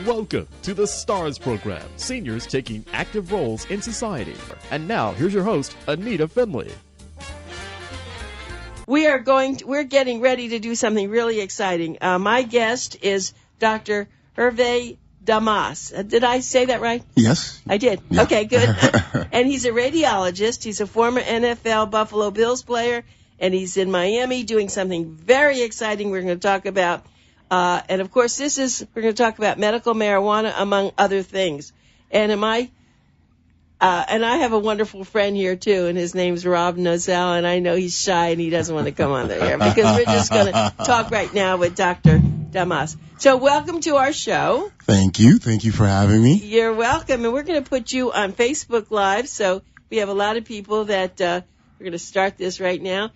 Welcome to the STARS program, seniors taking active roles in society. And now, here's your host, Anita Finley. We're getting ready to do something really exciting. My guest is Dr. Herve Damas. Did I say that right? Yes. I did. Yeah. Okay, good. And he's a radiologist. He's a former NFL Buffalo Bills player, and he's in Miami doing something very exciting we're going to talk about. And, of course, we're going to talk about medical marijuana, among other things. And I have a wonderful friend here, too, and his name's Rob Nozell, and I know he's shy and he doesn't want to come on the air because we're just going to talk right now with Dr. Damas. So welcome to our show. Thank you. Thank you for having me. You're welcome. And we're going to put you on Facebook Live, so we have a lot of people that we're going to start this right now.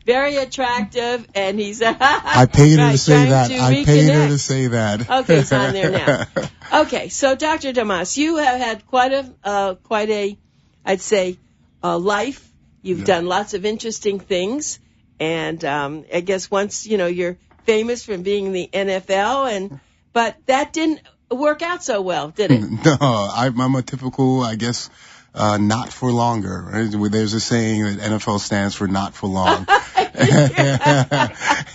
Very attractive, and he's I paid her to say that. I paid her to say that. Okay, it's on there now. Okay, so Dr. Damas, you have had quite a, I'd say, life. You've done lots of interesting things, and I guess once you're famous from being in the NFL, but that didn't work out so well, did it? No, I'm a typical, I guess. Not for longer. Right? There's a saying that NFL stands for not for long.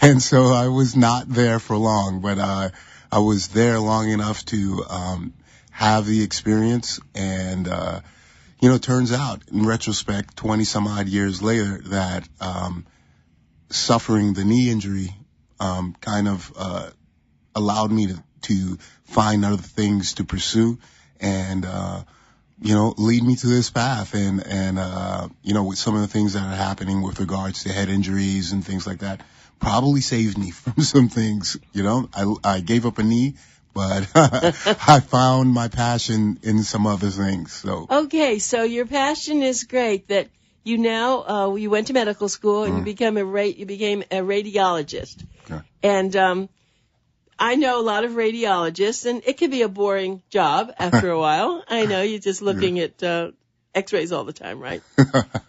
And so I was not there for long, but I was there long enough to have the experience. And, turns out, in retrospect, 20 some odd years later, that suffering the knee injury kind of allowed me to find other things to pursue and lead me to this path. And with some of the things that are happening with regards to head injuries and things like that, probably saved me from some things. I gave up a knee, but I found my passion in some other things. So. Okay. So your passion is great that you now, you went to medical school and you became a radiologist. Okay. And, I know a lot of radiologists, and it can be a boring job after a while. I know you're just looking at x-rays all the time, right?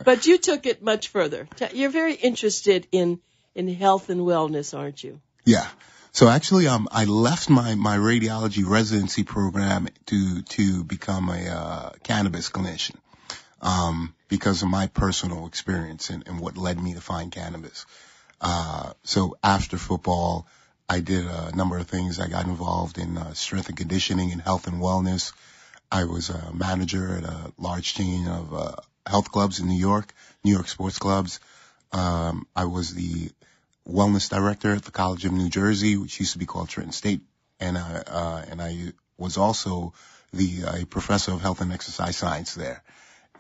But you took it much further. You're very interested in health and wellness, aren't you? Yeah. So actually, I left my radiology residency program to become a cannabis clinician because of my personal experience and what led me to find cannabis. So after football, I did a number of things. I got involved in strength and conditioning and health and wellness. I was a manager at a large chain of health clubs in New York sports clubs. I was the wellness director at the College of New Jersey, which used to be called Trenton State. And I was also a professor of health and exercise science there.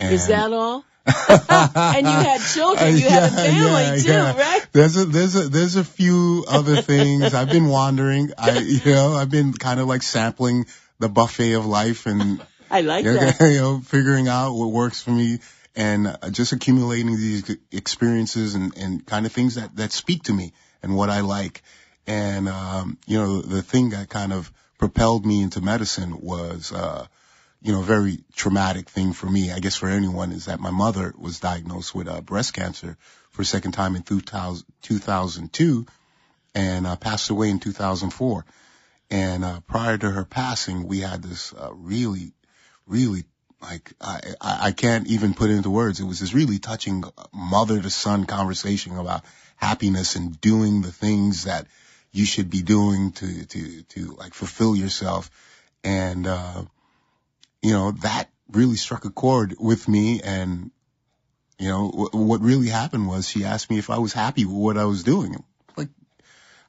And is that all? And you had children. You had a family too, right? There's a few other things. I've been wandering. I've been kind of like sampling the buffet of life and I like that. Figuring out what works for me and just accumulating these experiences and kind of things that speak to me and what I like. And the thing that kind of propelled me into medicine was very traumatic thing for me, I guess for anyone, is that my mother was diagnosed with breast cancer for a second time in 2002 and passed away in 2004. And prior to her passing, we had this really, really, like, I can't even put it into words. It was this really touching mother-to-son conversation about happiness and doing the things that you should be doing to like fulfill yourself. And that really struck a chord with me. And, what really happened was she asked me if I was happy with what I was doing. Like,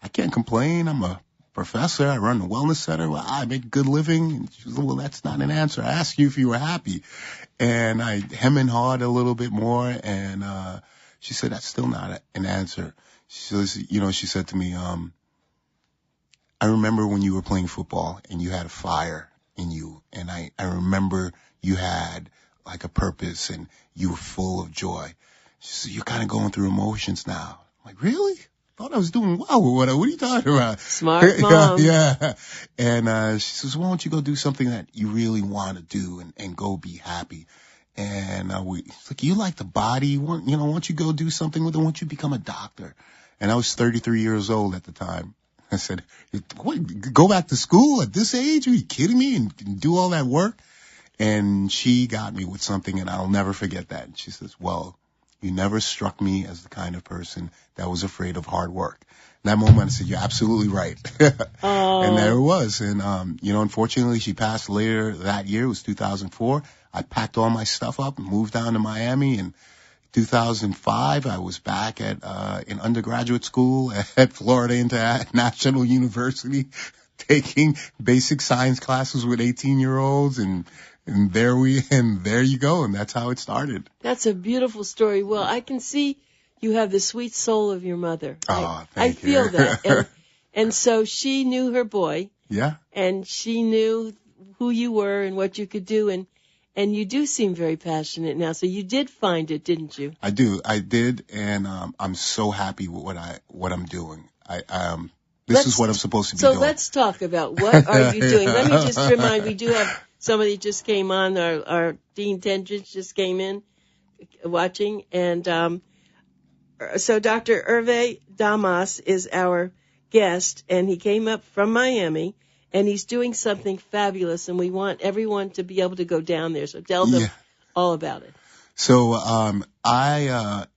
I can't complain. I'm a professor. I run a wellness center. Well, I make a good living. And she was like, well, that's not an answer. I asked you if you were happy. And I hem and hawed a little bit more. And, she said, that's still not an answer. She said to me, I remember when you were playing football and you had a fire in you. And I remember you had like a purpose and you were full of joy. She said, you're kind of going through emotions now. I'm like, really? I thought I was doing well. What are you talking about? Smart mom. Yeah. And she says, why don't you go do something that you really want to do and go be happy? And it's like, you like the body. Why don't you go do something with it? Why don't you become a doctor? And I was 33 years old at the time. I said, what, go back to school at this age? Are you kidding me? And do all that work? And she got me with something, and I'll never forget that. And she says, well, you never struck me as the kind of person that was afraid of hard work. In that moment, I said, you're absolutely right. Oh. And there it was. And, unfortunately, she passed later that year. It was 2004. I packed all my stuff up and moved down to Miami. And 2005, I was back at in undergraduate school at Florida International University, taking basic science classes with 18-year-olds, and there you go, and that's how it started. That's a beautiful story. Well, I can see you have the sweet soul of your mother. I feel that, and so she knew her boy. Yeah. And she knew who you were and what you could do, and you do seem very passionate now. So you did find it, didn't you? I did, and I'm so happy with what I'm doing. This is what I'm supposed to be doing. So let's talk about what are you doing. Let me just remind, we do have somebody just came on, our Dean Tendrich just came in watching, and so Dr. Herve Damas is our guest, and he came up from Miami. And he's doing something fabulous, and we want everyone to be able to go down there. So tell them all about it. So I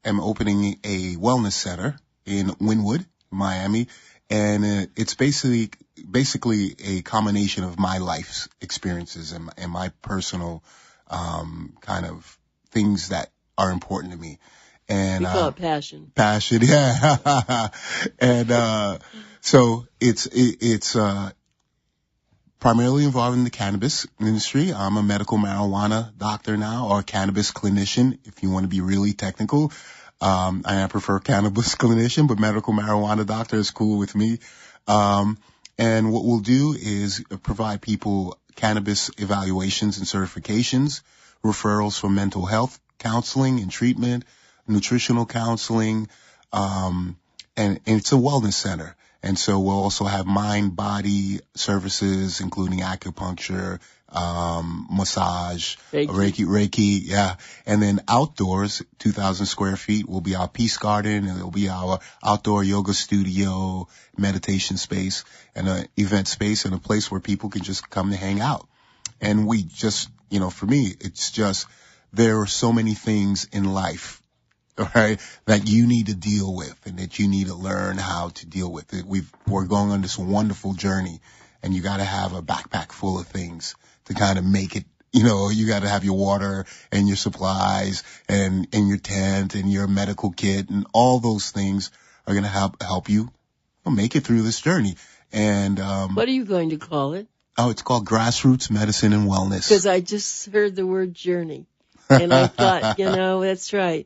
am opening a wellness center in Wynwood, Miami, and it's basically a combination of my life's experiences and my personal kind of things that are important to me. And we call it passion. Passion, yeah. And so it's primarily involved in the cannabis industry. I'm a medical marijuana doctor now, or a cannabis clinician, if you want to be really technical. I prefer cannabis clinician, but medical marijuana doctor is cool with me. And what we'll do is provide people cannabis evaluations and certifications, referrals for mental health counseling and treatment, nutritional counseling, and it's a wellness center. And so we'll also have mind-body services, including acupuncture, massage, Reiki, yeah. And then outdoors, 2,000 square feet will be our peace garden, and it'll be our outdoor yoga studio, meditation space, and an event space, and a place where people can just come to hang out. And we just, for me, it's just, there are so many things in life, right, that you need to deal with and that you need to learn how to deal with it. We're going on this wonderful journey, and you got to have a backpack full of things to kind of make it. You got to have your water and your supplies and your tent and your medical kit, and all those things are going to help you make it through this journey. And what are you going to call it? Oh, it's called Grassroots Medicine and Wellness. Because I just heard the word journey, and I thought, that's right.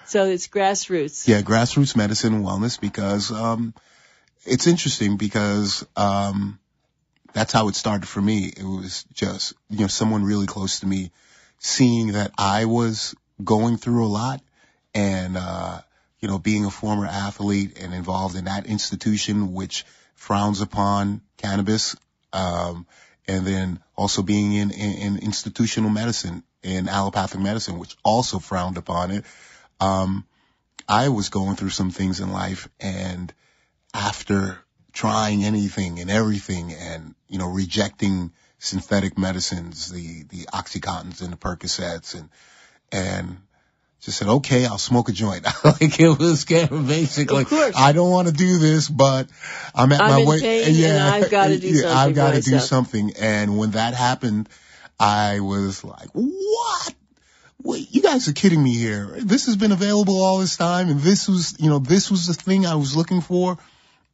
So it's grassroots. Yeah, Grassroots Medicine and Wellness, because it's interesting because that's how it started for me. It was just, someone really close to me seeing that I was going through a lot, and, being a former athlete and involved in that institution which frowns upon cannabis, and then also being in institutional medicine, in allopathic medicine, which also frowned upon it. I was going through some things in life, and after trying anything and everything and, rejecting synthetic medicines, the Oxycontins and the Percocets, and just said, okay, I'll smoke a joint. Like, it was kind of basically, I don't want to do this, but I'm my way. Pain, and I've got to do something. I've got to do something. And when that happened, I was like, what? Wait, you guys are kidding me here. This has been available all this time, and this was the thing I was looking for.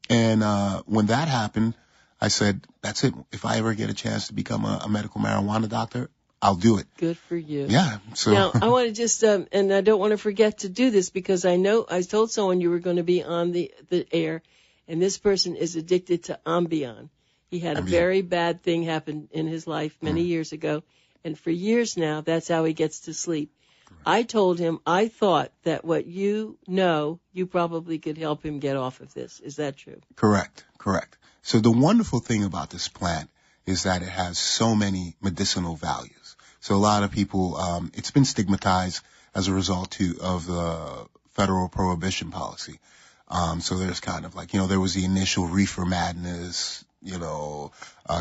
And when that happened, I said, that's it. If I ever get a chance to become a medical marijuana doctor, I'll do it. Good for you. Yeah. So now I want to just, and I don't want to forget to do this, because I know I told someone you were going to be on the air, and this person is addicted to Ambien. He had a very bad thing happen in his life many years ago. And for years now, that's how he gets to sleep. Correct. I told him I thought that what you probably could help him get off of this. Is that true? Correct. So the wonderful thing about this plant is that it has so many medicinal values. So a lot of people, it's been stigmatized as a result of the federal prohibition policy. So there's kind of like, there was the initial Reefer Madness,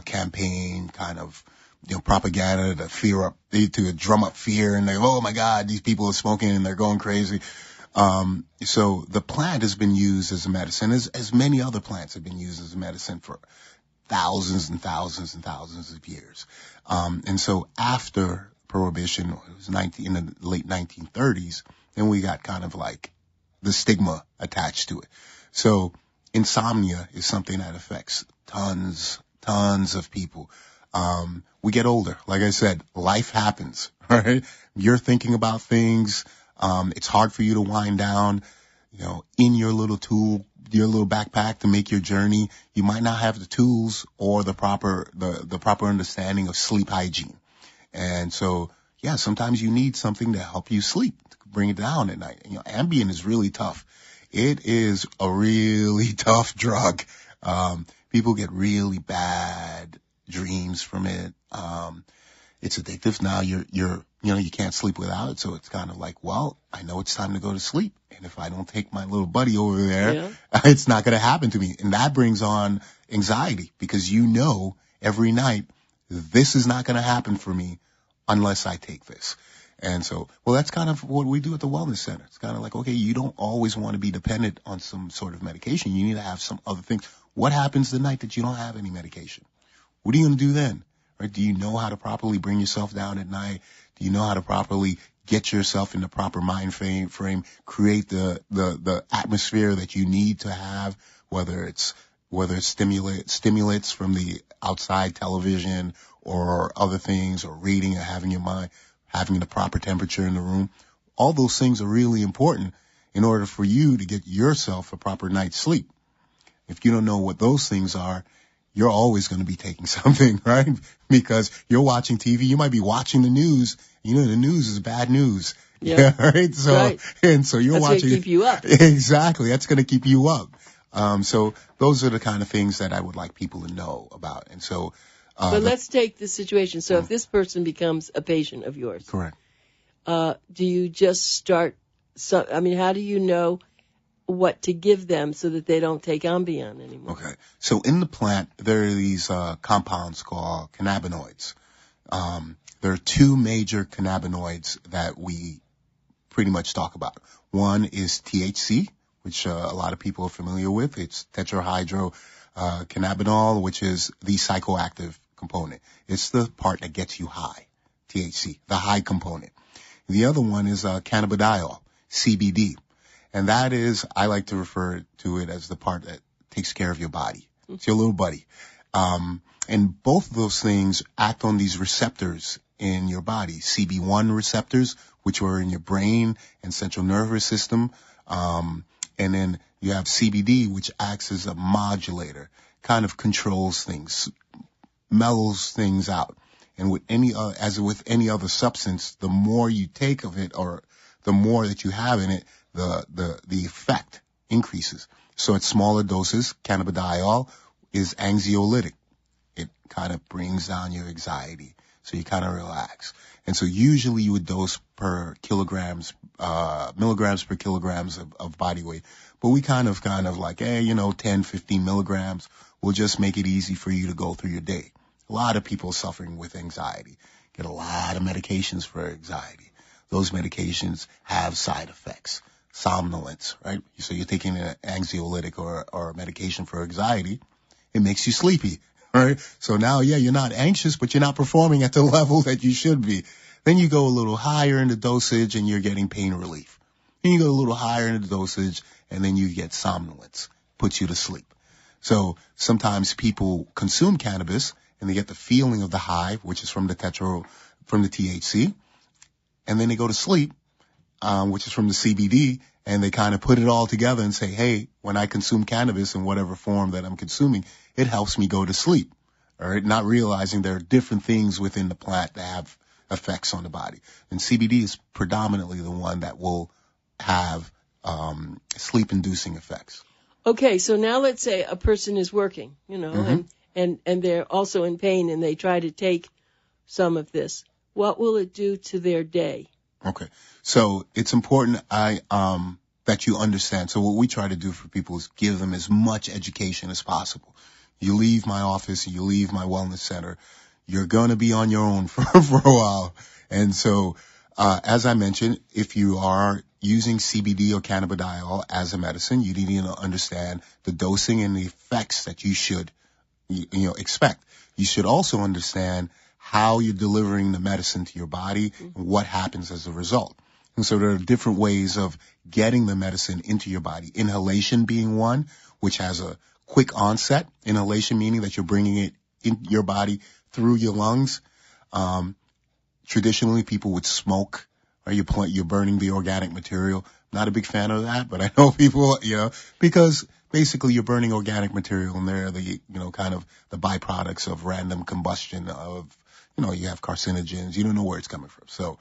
campaign kind of, propaganda to drum up fear, and oh my God, these people are smoking and they're going crazy. So the plant has been used as a medicine, as many other plants have been used as a medicine for thousands and thousands and thousands of years. And so after Prohibition, it was in the late 1930s, then we got kind of like the stigma attached to it. So insomnia is something that affects tons of people. We get older. Like I said, life happens, right? You're thinking about things. It's hard for you to wind down, in your little backpack to make your journey. You might not have the tools or the proper understanding of sleep hygiene. And so, yeah, sometimes you need something to help you sleep, to bring it down at night. Ambien is really tough. It is a really tough drug. People get really bad dreams from it. It's addictive. Now you can't sleep without it. So it's kind of like, well, I know it's time to go to sleep. And if I don't take my little buddy over there, it's not going to happen to me. And that brings on anxiety, because every night this is not going to happen for me unless I take this. And so, well, that's kind of what we do at the Wellness Center. It's kind of like, okay, you don't always want to be dependent on some sort of medication. You need to have some other things. What happens the night that you don't have any medication? What are you going to do then? Right? Do you know how to properly bring yourself down at night? Do you know how to properly get yourself in the proper mind frame, create the atmosphere that you need to have, whether it's stimulates from the outside television or other things, or reading, or having the proper temperature in the room? All those things are really important in order for you to get yourself a proper night's sleep. If you don't know what those things are, you're always going to be taking something, right? Because you're watching TV. You might be watching the news. The news is bad news. Yeah. Right. So, right. And so you're That's watching. That's going to keep you up. Exactly. That's going to keep you up. So those are the kind of things that I would like people to know about. And so, but let's take this situation. So if this person becomes a patient of yours, correct. Do you just start? How do you know what to give them so that they don't take Ambien anymore? Okay. So in the plant, there are these compounds called cannabinoids. There are two major cannabinoids that we pretty much talk about. One is THC, which a lot of people are familiar with. It's tetrahydrocannabinol, which is the psychoactive component. It's the part that gets you high, THC, the high component. The other one is cannabidiol, CBD. And that is, I like to refer to it as the part that takes care of your body. It's your little buddy. And both of those things act on these receptors in your body. CB1 receptors, which are in your brain and central nervous system. And then you have CBD, which acts as a modulator, kind of controls things, mellows things out. And with any other substance, the more you take of it, or the more that you have in it, the effect increases. So at smaller doses, cannabidiol is anxiolytic. It kind of brings down your anxiety, so you kind of relax. And so usually you would dose per milligrams per kilograms of body weight. But we kind of like, 10, 15 milligrams will just make it easy for you to go through your day. A lot of people suffering with anxiety get a lot of medications for anxiety. Those medications have side effects. Somnolence, right? So you're taking an anxiolytic or a medication for anxiety. It makes you sleepy, right? So now, you're not anxious, but you're not performing at the level that you should be. Then you go a little higher in the dosage and you're getting pain relief. Then you go a little higher in the dosage and then you get somnolence, puts you to sleep. So sometimes people consume cannabis and they get the feeling of the high, which is from the THC, and then they go to sleep, which is from the CBD, and they kind of put it all together and say, hey, when I consume cannabis in whatever form that I'm consuming, it helps me go to sleep. All right, not realizing there are different things within the plant that have effects on the body. And CBD is predominantly the one that will have sleep-inducing effects. Okay, so now let's say a person is working, and they're also in pain, and they try to take some of this. What will it do to their day? Okay, so it's important. The that you understand. So what we try to do for people is give them as much education as possible. You leave my office, you leave my wellness center, you're going to be on your own for a while. And so, as I mentioned, if you are using CBD or cannabidiol as a medicine, you need to understand the dosing and the effects that you should, expect. You should also understand how you're delivering the medicine to your body and what happens as a result. And so there are different ways of getting the medicine into your body. Inhalation being one, which has a quick onset. Inhalation meaning that you're bringing it in your body through your lungs. Traditionally, people would smoke, or you're burning the organic material. Not a big fan of that, but I know people, because basically you're burning organic material, and they're the, kind of the byproducts of random combustion of, you have carcinogens. You don't know where it's coming from. So,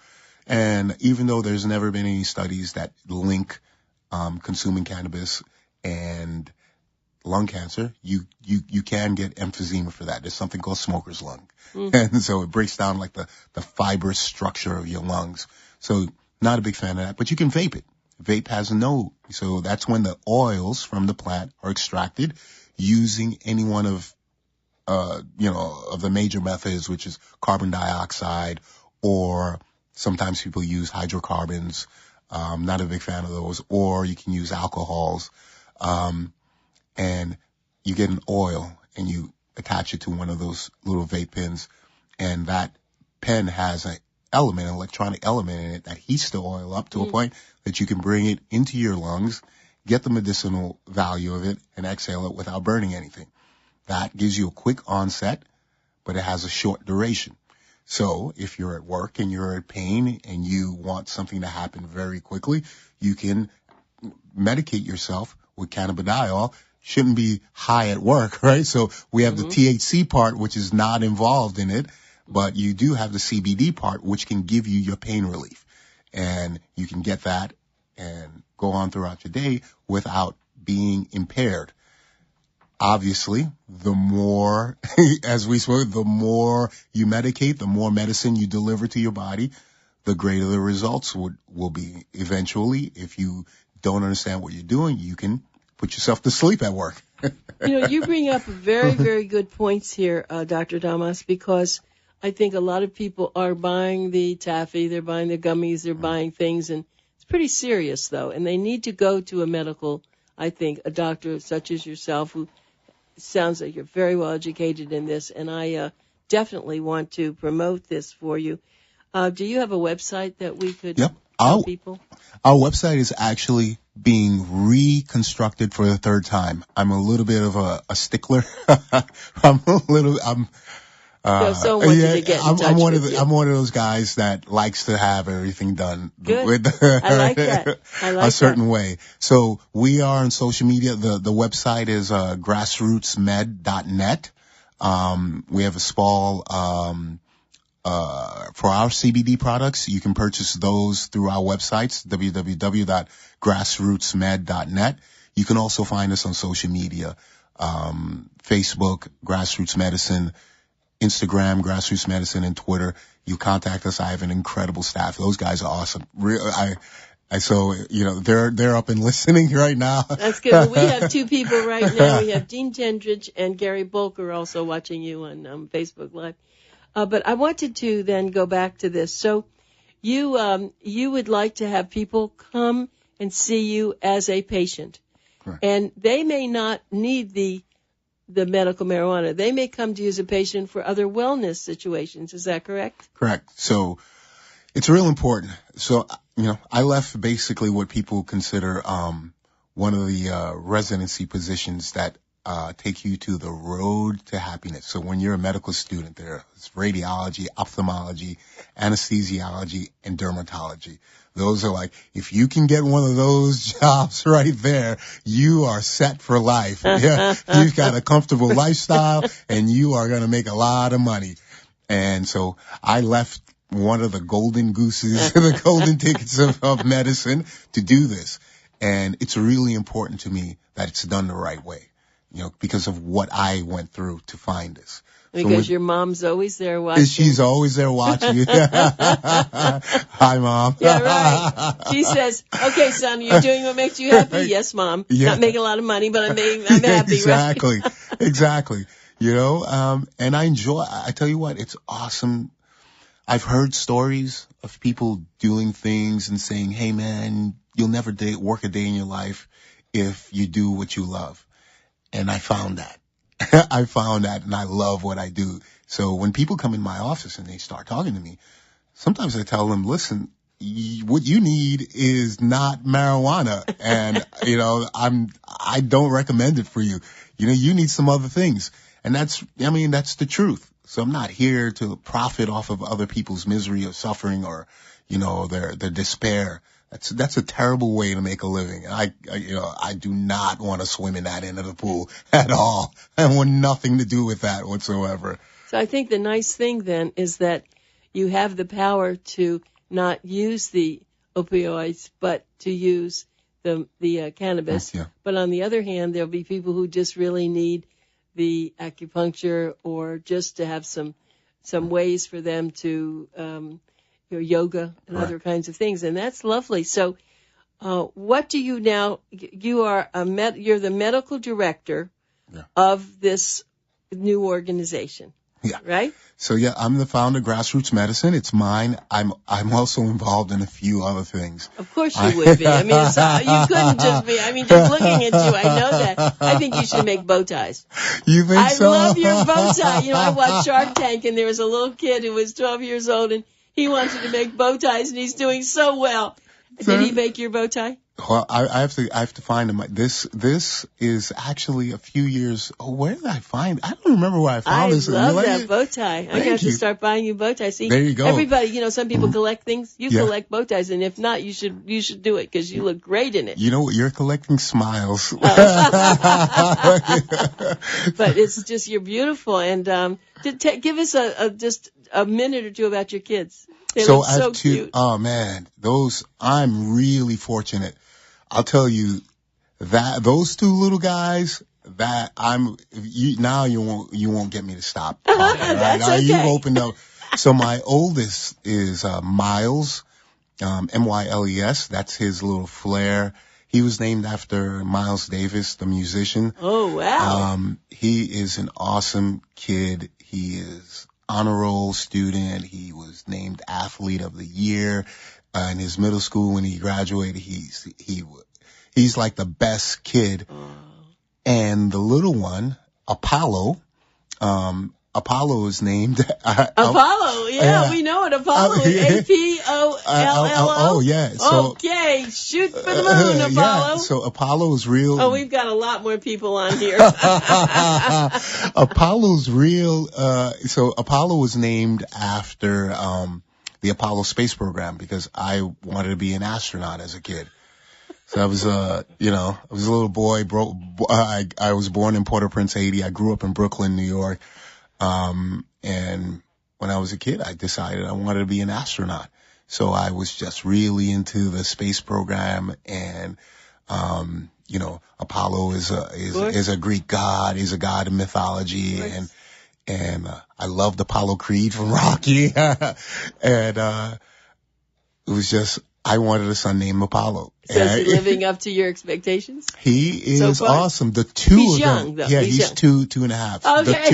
and even though there's never been any studies that link consuming cannabis and lung cancer, you can get emphysema for that. There's something called smoker's lung. And so it breaks down like the fibrous structure of your lungs. So not a big fan of that, but you can vape it. Vape has so that's when the oils from the plant are extracted using any one of, of the major methods, which is carbon dioxide, or sometimes people use hydrocarbons. Not a big fan of those. Or you can use alcohols. And you get an oil and you attach it to one of those little vape pens. And that pen has an electronic element in it that heats the oil up to a point that you can bring it into your lungs, get the medicinal value of it, and exhale it without burning anything. That gives you a quick onset, but it has a short duration. So if you're at work and you're in pain and you want something to happen very quickly, you can medicate yourself with cannabidiol. Shouldn't be high at work, right? So we have the THC part, which is not involved in it, but you do have the CBD part, which can give you your pain relief. And you can get that and go on throughout your day without being impaired. Obviously, the more, as we spoke, the more you medicate, the more medicine you deliver to your body, the greater the results will be. Eventually, if you don't understand what you're doing, you can put yourself to sleep at work. You bring up very, very good points here, Dr. Damas, because I think a lot of people are buying the taffy, they're buying the gummies, they're buying things, and it's pretty serious, though, and they need to go to a doctor such as yourself, who sounds like you're very well educated in this, and I definitely want to promote this for you. Do you have a website that we could tell people? Our website is actually being reconstructed for the third time. I'm a little bit of a stickler. I'm one of those guys that likes to have everything done I like that. a certain way. So we are on social media. The website is grassrootsmed.net. We have a small for our CBD products. You can purchase those through our websites, www.grassrootsmed.net. You can also find us on social media, Facebook, Grassroots Medicine, Instagram, Grassroots Medicine, and Twitter. You contact us. I have an incredible staff. Those guys are awesome. So they're up and listening right now. That's good. Well, we have two people right now. We have Dean Tendridge and Gary Bolker also watching you on Facebook Live. But I wanted to then go back to this. So you would like to have people come and see you as a patient. Correct. And they may not need the medical marijuana. They may come to you as a patient for other wellness situations. Is that correct? Correct. So it's real important. So, I left basically what people consider one of the residency positions that take you to the road to happiness. So when you're a medical student, there's radiology, ophthalmology, anesthesiology, and dermatology. Those are like, if you can get one of those jobs right there, you are set for life. Yeah, you've got a comfortable lifestyle and you are going to make a lot of money. And so I left one of the golden gooses, the golden tickets of medicine to do this. And it's really important to me that it's done the right way. because of what I went through to find this. Because your mom's always there watching. She's always there watching. Hi, Mom. Yeah, right. She says, "Okay, son, you're doing what makes you happy." Yes, Mom. Yeah. Not making a lot of money, but I'm happy. Exactly. Right? Exactly. And I tell you what, it's awesome. I've heard stories of people doing things and saying, "Hey, man, you'll never work a day in your life if you do what you love." And I found that. I found that, and I love what I do. So when people come in my office and they start talking to me, sometimes I tell them, listen, what you need is not marijuana. And, I don't recommend it for you. You need some other things. And that's the truth. So I'm not here to profit off of other people's misery or suffering or, their despair. That's a terrible way to make a living. I do not want to swim in that end of the pool at all. I want nothing to do with that whatsoever. So I think the nice thing then is that you have the power to not use the opioids, but to use the cannabis. Yeah. But on the other hand, there'll be people who just really need the acupuncture or just to have some ways for them to yoga and Right. other kinds of things, and that's lovely. So, what do you now? You are you're the medical director of this new organization. Yeah. Right? So yeah, I'm the founder of Grassroots Medicine. It's mine. I'm also involved in a few other things. Of course you would be. I mean, you couldn't just be. I mean, just looking at you, I know that. I think you should make bow ties. You think so? I love your bow tie. I watched Shark Tank, and there was a little kid who was 12 years old, and he wanted to make bow ties, and he's doing so well. Did he make your bow tie? Well, I have to find him. This is actually a few years. Oh, where did I find? I don't remember where I found this. I love that bow tie. I'm gonna have to start buying you bow ties. See, there you go. Everybody, some people collect things. You collect bow ties, and if not, you should do it because you look great in it. You know what? You're collecting smiles. But it's just you're beautiful. And give us just a minute or two about your kids. They look so cute. Oh man, I'm really fortunate. I'll tell you that those two little guys that you won't get me to stop talking, right? That's okay. You've opened up. So my oldest is Miles, Myles. That's his little flair. He was named after Miles Davis, the musician. Oh wow. He is an awesome kid. He is honor roll student. He was named athlete of the year in his middle school when he graduated. He's like the best kid. And the little one, Apollo, Apollo is named Apollo. Yeah, we know it. Apollo. Apollo. Yeah. So, okay, shoot for the moon, Apollo. Yeah. So Apollo is real. Oh, we've got a lot more people on here. Apollo's real. So Apollo was named after the Apollo space program because I wanted to be an astronaut as a kid. So I was a little boy. I was born in Port-au-Prince, Haiti. I grew up in Brooklyn, New York. And when I was a kid, I decided I wanted to be an astronaut. So I was just really into the space program. And, Apollo is a Greek god. He's a god of mythology. Nice. And I loved Apollo Creed from Rocky. And, it was just, I wanted a son named Apollo. So is he living up to your expectations? He is awesome. The two he's of young, them. Though. Yeah, he's young. 2.5. Okay.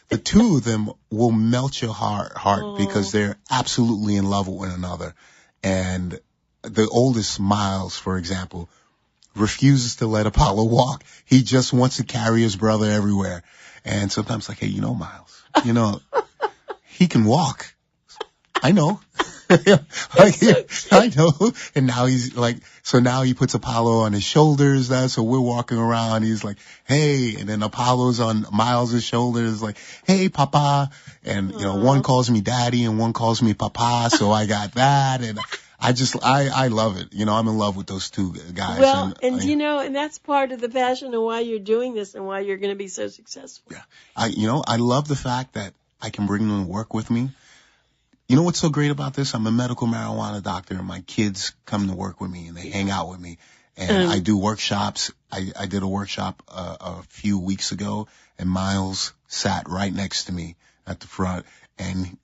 The two of them will melt your heart because they're absolutely in love with one another. And the oldest, Miles, for example, refuses to let Apollo walk. He just wants to carry his brother everywhere. And sometimes hey, Miles, he can walk. I know. I know. And now he's so now he puts Apollo on his shoulders. So we're walking around. He's like, hey. And then Apollo's on Miles' shoulders, like, hey, Papa. And, one calls me daddy and one calls me Papa. So I got that. And I love it. I'm in love with those two guys. Well, and that's part of the passion of why you're doing this and why you're going to be so successful. Yeah. I love the fact that I can bring them to work with me. You know what's so great about this? I'm a medical marijuana doctor, and my kids come to work with me, and they hang out with me. And I do workshops. I did a workshop a few weeks ago, and Miles sat right next to me at the front, and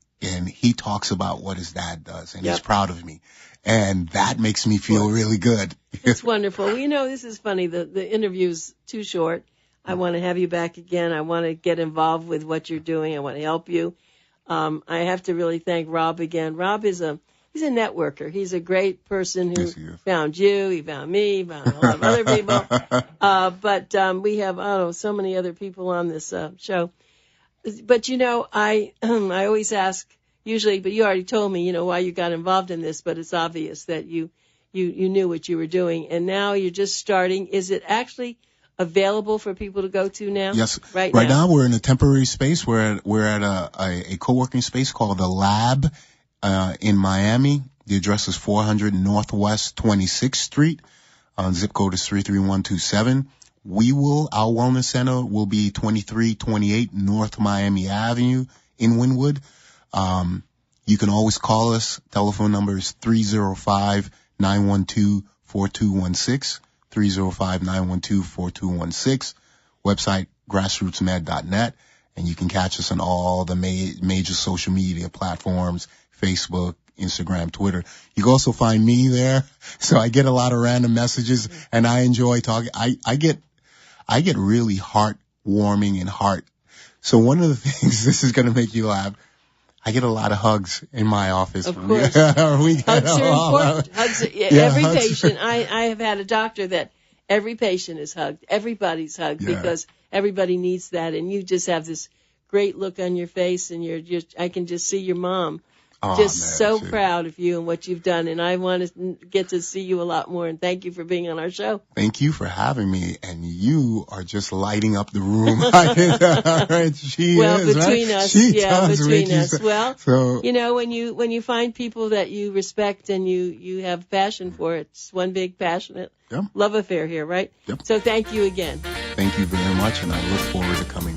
he talks about what his dad does, and he's proud of me. And that makes me feel really good. It's wonderful. Well, this is funny. The interview's too short. I want to have you back again. I want to get involved with what you're doing. I want to help you. I have to really thank Rob again. Rob he's a networker. He's a great person who found you. He found me. He found a lot of other people. But we have, so many other people on this show. But, I always ask, usually, but you already told me, why you got involved in this, but it's obvious that you knew what you were doing. And now you're just starting. Is it actually available for people to go to now? Yes. Right now we're in a temporary space. We're at a co-working space called The Lab in Miami. The address is 400 Northwest 26th Street. Zip code is 33127. Our wellness center will be 2328 North Miami Avenue in Wynwood. You can always call us. Telephone number is 305-912-4216. 305-912-4216. Website, grassrootsmed.net. And you can catch us on all the major social media platforms, Facebook, Instagram, Twitter. You can also find me there. So I get a lot of random messages, and I enjoy talking. I get really heartwarming and heart. So one of the things, this is going to make you laugh, I get a lot of hugs in my office. Of course. Hugs are important. Every patient. I have had a doctor that every patient is hugged. Everybody's hugged because everybody needs that. And you just have this great look on your face, and I can just see your mom proud of you and what you've done. And I want to get to see you a lot more. And thank you for being on our show. Thank you for having me. And you are just lighting up the room. Between us. Well, so, when you find people that you respect and you have passion for, it's one big passionate love affair here, right? Yep. So thank you again. Thank you very much. And I look forward to coming